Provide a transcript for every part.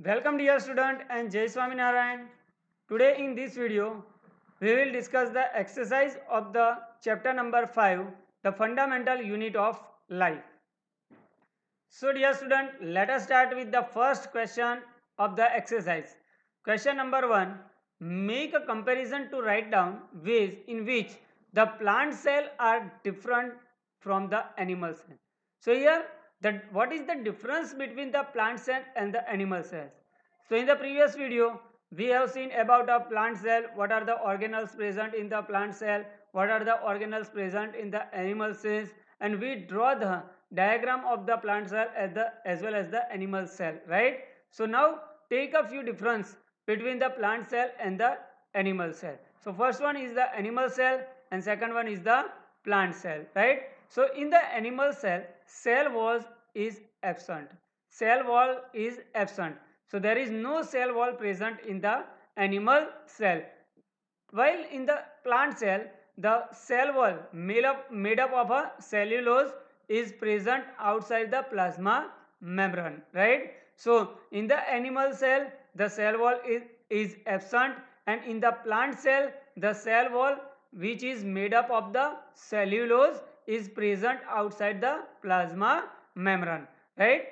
Welcome dear student and Jai Swaminarayan. Today in this video, we will discuss the exercise of the chapter number 5, the fundamental unit of life. So dear student, let us start with the first question of the exercise. Question number 1, make a comparison to write down ways in which the plant cell are different from the animal cell. So here, what is the difference between the plant cell and the animal cells? So in the previous video, we have seen about a plant cell, what are the organelles present in the plant cell, what are the organelles present in the animal cells, and we draw the diagram of the plant cell as well as the animal cell, right? So now take a few difference between the plant cell and the animal cell. So first one is the animal cell and second one is the plant cell, right? So in the animal cell wall is absent. Cell wall is absent. So there is no cell wall present in the animal cell. While in the plant cell, the cell wall made up of a cellulose is present outside the plasma membrane, right? So in the animal cell, the cell wall is absent, and in the plant cell, the cell wall which is made up of the cellulose is present outside the plasma membrane, right?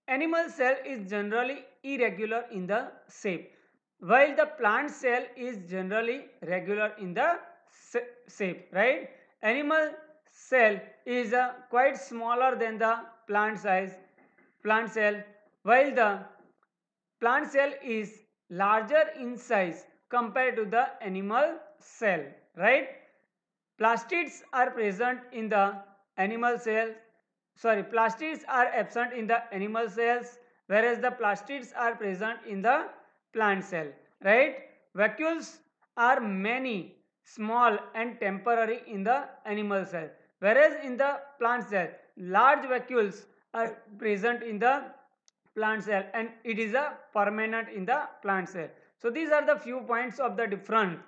Animal cell is generally irregular in the shape, while the plant cell is generally regular in the shape, right? Animal cell is quite smaller than the plant cell, while the plant cell is larger in size compared to the animal cell, right? Plastids are present in the animal cells. Plastids are absent in the animal cells, whereas the plastids are present in the plant cell, right? Vacuoles are many, small and temporary in the animal cell, whereas in the plant cell, large vacuoles are present in the plant cell and it is a permanent in the plant cell. So these are the few points of the difference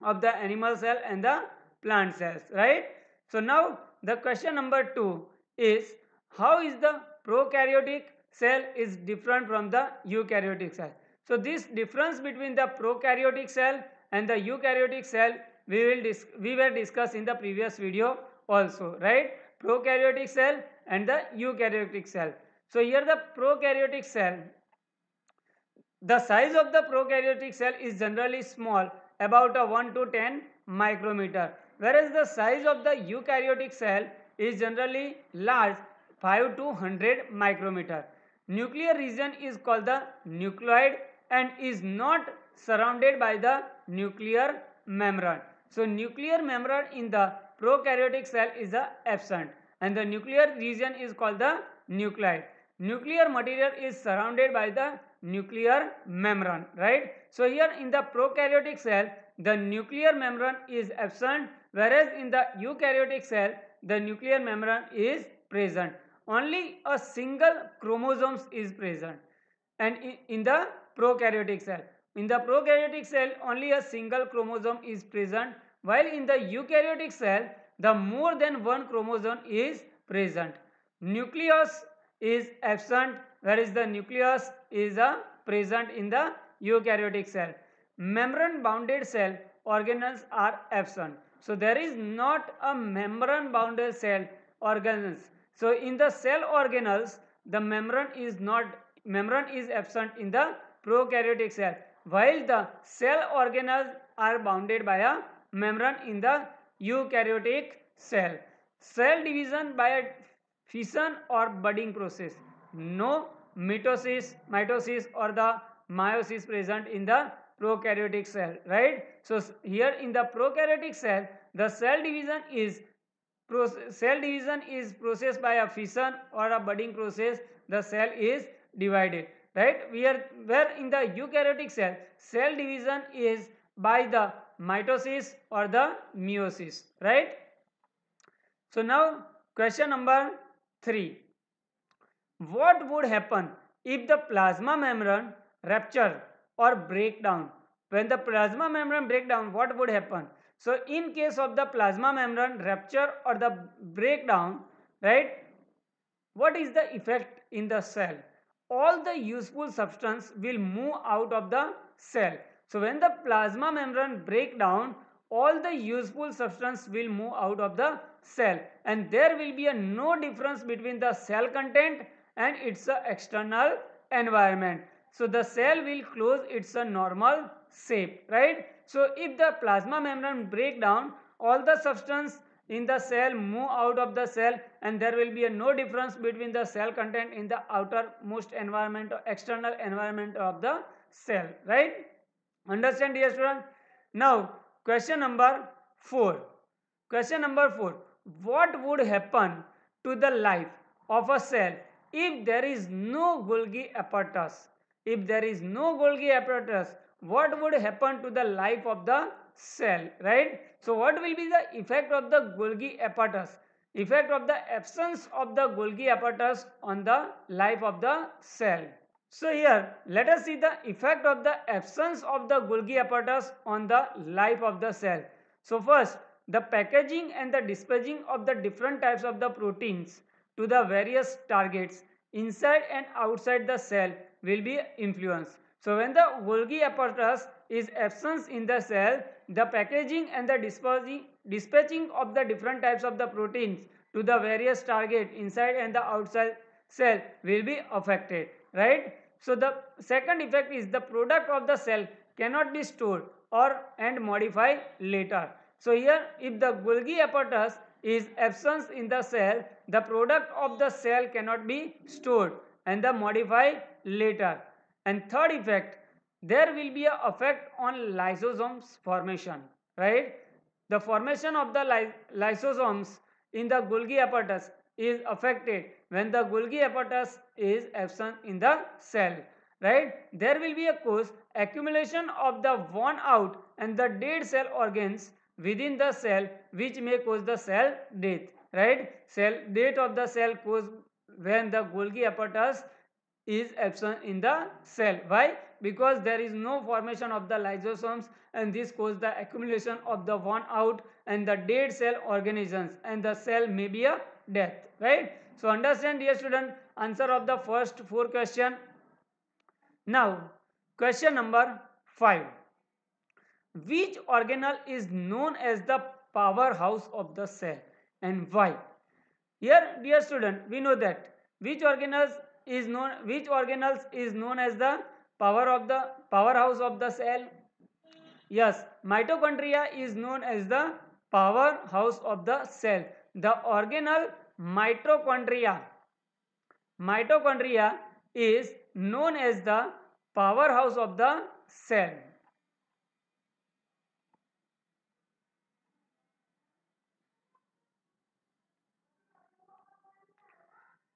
of the animal cell and the plant cells, right? So now the question number 2 is, how is the prokaryotic cell is different from the eukaryotic cell? So this difference between the prokaryotic cell and the eukaryotic cell we were discussed in the previous video also, right? Prokaryotic cell and the eukaryotic cell. So here the prokaryotic cell, the size of the prokaryotic cell is generally small, about a 1 to 10 micrometer, whereas the size of the eukaryotic cell is generally large, 5 to 100 micrometer. Nuclear region is called the nucleoid and is not surrounded by the nuclear membrane. So nuclear membrane in the prokaryotic cell is absent and the nuclear region is called the nucleoid. Nuclear material is surrounded by the nuclear membrane, right? So here in the prokaryotic cell, the nuclear membrane is absent, whereas in the eukaryotic cell, the nuclear membrane is present. Only a single chromosomes is present, and in the prokaryotic cell. In the prokaryotic cell, only a single chromosome is present, while in the eukaryotic cell, the more than one chromosome is present. Nucleus is absent, whereas the nucleus is present in the eukaryotic cell. Membrane bounded cell organelles are absent. So there is not a membrane bounded cell organelles. So in the cell organelles, the membrane is absent in the prokaryotic cell, while the cell organelles are bounded by a membrane in the eukaryotic cell. Cell division by a fission or budding process. No mitosis or the meiosis present in the prokaryotic cell, right? So here in the prokaryotic cell, the cell division is processed by a fission or a budding process. The cell is divided, right? Where in the eukaryotic cell division is by the mitosis or the meiosis, right? So now question number 3. What would happen if the plasma membrane rupture or break down? When the plasma membrane break down, what would happen? So in case of the plasma membrane rupture or the breakdown, right, what is the effect in the cell? all the useful substance will move out of the cell. So when the plasma membrane break down, all the useful substance will move out of the cell, and there will be a no difference between the cell content and its external environment. So the cell will close its normal shape, right? So if the plasma membrane break down, all the substance in the cell move out of the cell, and there will be a no difference between the cell content in the outermost environment or external environment of the cell, right? Understand, dear student? Now question number 4. Question number 4. What would happen to the life of a cell if there is no Golgi apparatus? If there is no Golgi apparatus, what would happen to the life of the cell, right? So what will be the effect of the Golgi apparatus? Effect of the absence of the Golgi apparatus on the life of the cell. So here let us see the effect of the absence of the Golgi apparatus on the life of the cell. So first, the packaging and the dispatching of the different types of the proteins to the various targets inside and outside the cell will be influenced. So when the Golgi apparatus is absent in the cell, the packaging and the dispatching of the different types of the proteins to the various target inside and the outside cell will be affected, right? So the second effect is the product of the cell cannot be stored or and modified later. So here if the Golgi apparatus is absent in the cell, the product of the cell cannot be stored and the modified later. And third effect, there will be an effect on lysosomes formation, right? The formation of the lysosomes in the Golgi apparatus is affected when the Golgi apparatus is absent in the cell, right? There will be a cause accumulation of the worn out and the dead cell organs within the cell, which may cause the cell death, right? Cell death of the cell cause when the Golgi apparatus is absent in the cell. Why? Because there is no formation of the lysosomes, and this causes the accumulation of the worn out and the dead cell organisms, and the cell may be a death, right? So understand, dear student, answer of the first 4 question. Now question number 5. Which organelle is known as the powerhouse of the cell and why? Here, dear student, we know that which organelles is known as the powerhouse of the cell. Yes, mitochondria is known as the powerhouse of the cell. The organelle mitochondria is known as the powerhouse of the cell.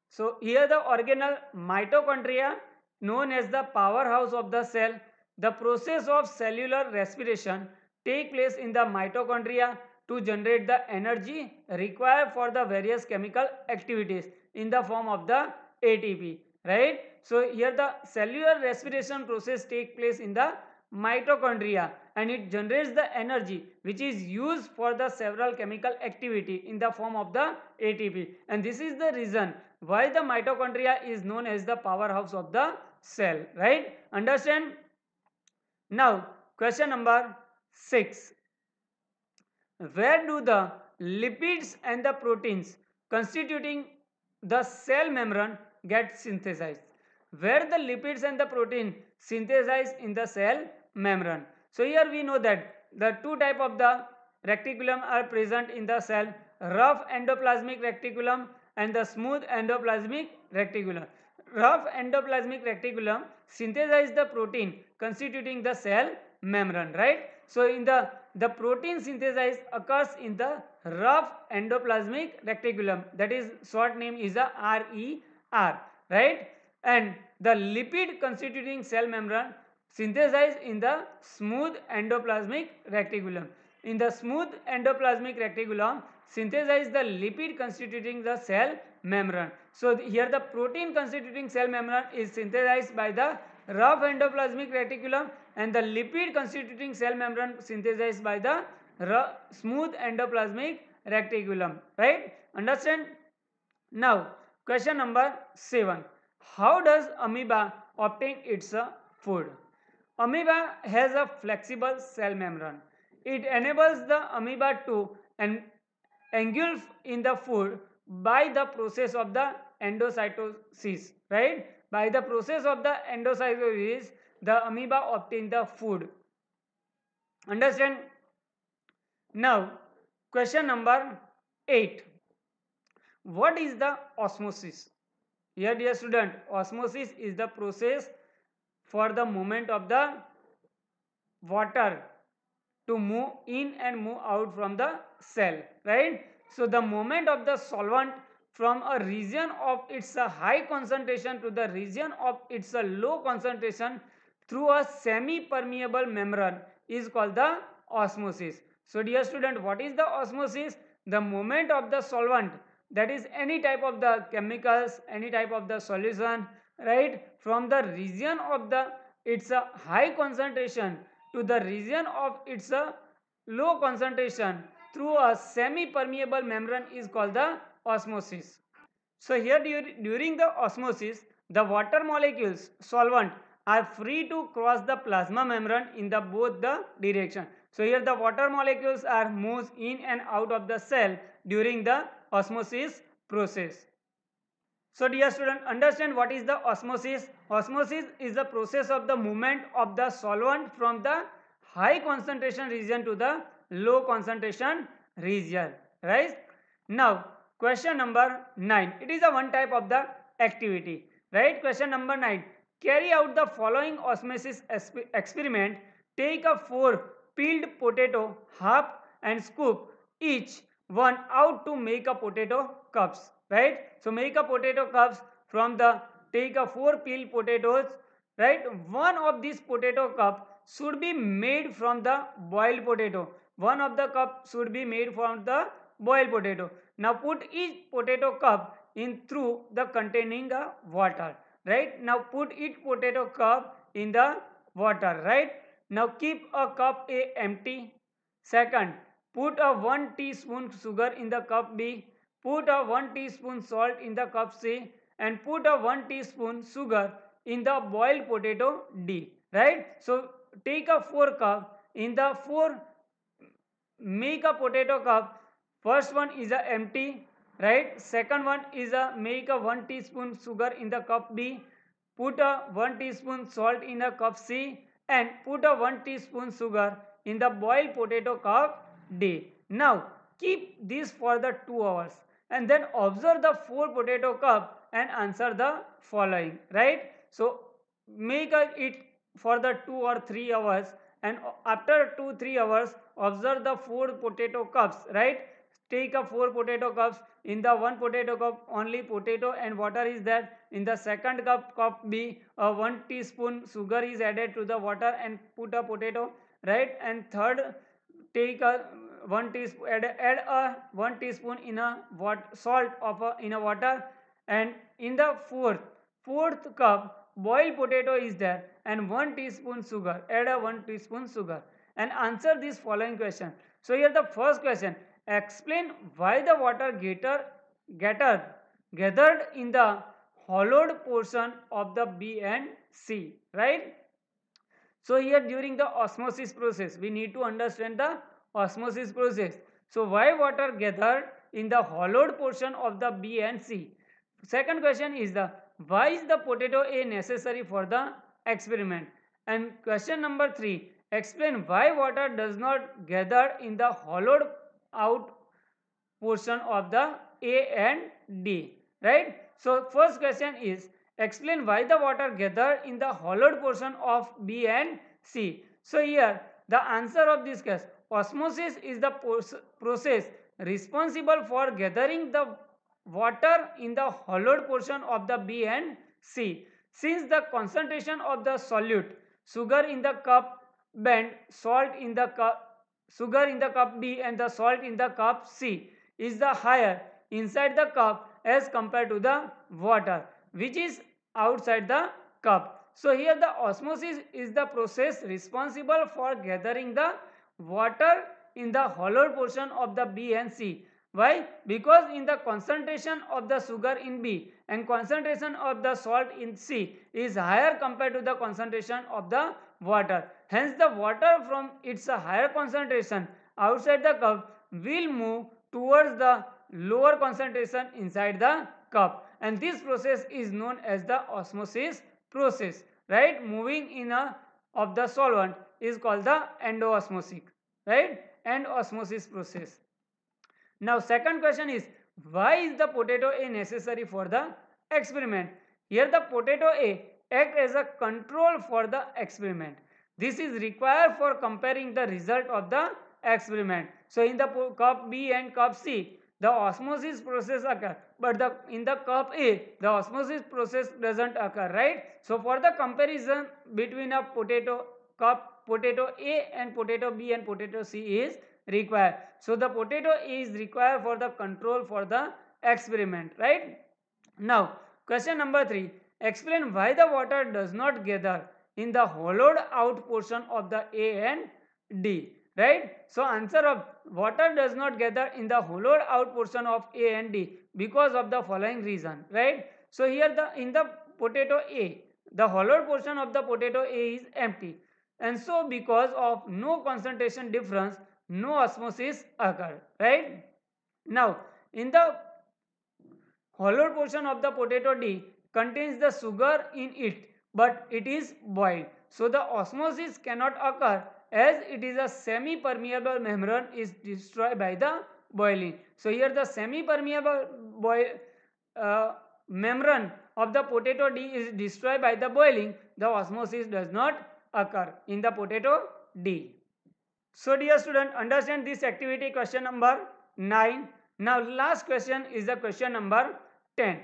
So here the organelle mitochondria known as the powerhouse of the cell. The process of cellular respiration take place in the mitochondria to generate the energy required for the various chemical activities in the form of the ATP, right? So here the cellular respiration process take place in the mitochondria, and it generates the energy which is used for the several chemical activity in the form of the ATP, and this is the reason why the mitochondria is known as the powerhouse of the cell, right? Understand? Now question number 6. Where do the lipids and the proteins constituting the cell membrane get synthesized? Where the lipids and the protein synthesized in the cell membrane? So here we know that the 2 type of the reticulum are present in the cell: rough endoplasmic reticulum and the smooth endoplasmic reticulum. Rough endoplasmic reticulum synthesize the protein constituting the cell membrane, right? So in the protein synthesis occurs in the rough endoplasmic reticulum, that is short name is a RER, right? And the lipid constituting cell membrane synthesized in the smooth endoplasmic reticulum. In the smooth endoplasmic reticulum, synthesize the lipid constituting the cell membrane. So here the protein constituting cell membrane is synthesized by the rough endoplasmic reticulum, and the lipid constituting cell membrane synthesized by the smooth endoplasmic reticulum, right? Understand? Now question number 7. How does amoeba obtain its food? Amoeba has a flexible cell membrane. It enables the amoeba to engulf in the food by the process of the endocytosis, right? By the process of the endocytosis, the amoeba obtain the food. Understand? Now, question number 8. What is the osmosis? Here, dear student, osmosis is the process for the movement of the water to move in and move out from the cell, right? So the movement of the solvent from a region of its high concentration to the region of its low concentration through a semi-permeable membrane is called the osmosis. So dear student, what is the osmosis? The movement of the solvent, that is any type of the chemicals, any type of the solution, right, from the region of the its high concentration to the region of its low concentration through a semi-permeable membrane is called the osmosis. So here during the osmosis, the water molecules, solvent, are free to cross the plasma membrane in the both the direction. So here the water molecules are moves in and out of the cell during the osmosis process. So dear student, understand what is the osmosis. Osmosis is the process of the movement of the solvent from the high concentration region to the low concentration region, right? Now question number 9. It is a one type of the activity, right? Question number 9. Carry out the following osmosis experiment. Take a 4 peeled potato, half and scoop each one out to make a potato cups, right? So make a potato cups from the, take a 4 peeled potatoes, right? One of these potato cup should be made from the boiled potato. One of the cup should be made from the boiled potato. Now put each potato cup in through the containing water, right? Now put each potato cup in the water, right? Now keep a cup A empty. Second, put a 1 teaspoon sugar in the cup B. Put a 1 teaspoon salt in the cup C, and put a 1 teaspoon sugar in the boiled potato D, right? So take a 4 cup in the 4, make a potato cup. First one is a empty, right? Second one is a make a 1 teaspoon sugar in the cup B. Put a 1 teaspoon salt in a cup C, and put a 1 teaspoon sugar in the boiled potato cup D. Now keep this for the 2 hours and then observe the 4 potato cup and answer the following, right? So make it for the 2 or 3 hours, and after 2-3 hours observe the 4 potato cups, right? Take a 4 potato cups. In the 1 potato cup only potato and water is there. In the second cup B, 1 teaspoon sugar is added to the water and put a potato, right? And third, take a 1 teaspoon, add a 1 teaspoon in a salt of in a water, and in the fourth cup boiled potato is there and 1 teaspoon sugar, add a 1 teaspoon sugar, and answer this following question. So here the first question, explain why the water gathered in the hollowed portion of the B and C, right? So here during the osmosis process, we need to understand the osmosis process. So why water gathered in the hollowed portion of the B and C? Second question is the, why is the potato A necessary for the experiment? And question number 3, explain why water does not gather in the hollowed out portion of the A and D, right? So first question is, explain why the water gathered in the hollowed portion of B and C. So here the answer of this case, osmosis is the process responsible for gathering the water in the hollowed portion of the B and C. Since the concentration of the solute, sugar in the cup bend, salt in the cup, sugar in the cup B and the salt in the cup C is the higher inside the cup as compared to the water which is outside the cup. So here the osmosis is the process responsible for gathering the water in the hollowed portion of the B and C Why? Because in the concentration of the sugar in B and concentration of the salt in C is higher compared to the concentration of the water. Hence the water from its higher concentration outside the cup will move towards the lower concentration inside the cup, and this process is known as the osmosis process, right? Moving in a of the solvent is called the endoosmosis, right? Endosmosis process. Now second question is, why is the potato A necessary for the experiment? Here the potato A act as a control for the experiment. This is required for comparing the result of the experiment. So in the cup B and cup C, the osmosis process occur, but in the cup A, the osmosis process doesn't occur, right? So for the comparison between a potato A and potato B and potato C is required. So the potato A is required for the control for the experiment, right? Now question number 3, explain why the water does not gather in the hollowed out portion of the A and D, right? So answer of water does not gather in the hollowed out portion of A and D because of the following reason, right? So here in the potato A, the hollowed portion of the potato A is empty, and so because of no concentration difference, no osmosis occur, right? Now in the hollowed portion of the potato D contains the sugar in it, but it is boiled, so the osmosis cannot occur as it is a semi-permeable membrane is destroyed by the boiling. So here the semi-permeable membrane of the potato D is destroyed by the boiling. The osmosis does not occur in the potato D. So dear student, understand this activity question number 9. Now last question is the question number 10.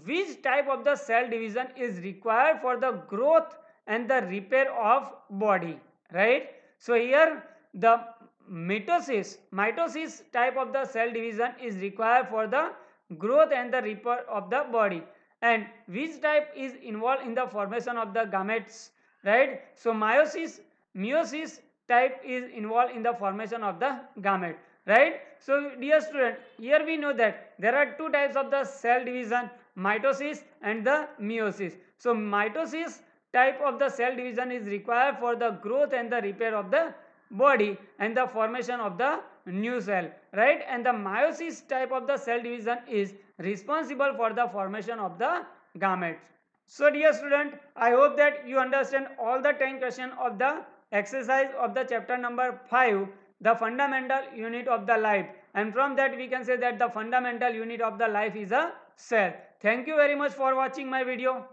Which type of the cell division is required for the growth and the repair of body, right? So here the mitosis type of the cell division is required for the growth and the repair of the body. And which type is involved in the formation of the gametes, right? So meiosis type is involved in the formation of the gamete, right? So dear student, here we know that there are two types of the cell division, mitosis and the meiosis. So mitosis type of the cell division is required for the growth and the repair of the body and the formation of the new cell, right? And the meiosis type of the cell division is responsible for the formation of the gametes. So dear student, I hope that you understand all the 10 questions of the exercise of the chapter number 5, the fundamental unit of the life, and from that we can say that the fundamental unit of the life is a cell. Thank you very much for watching my video.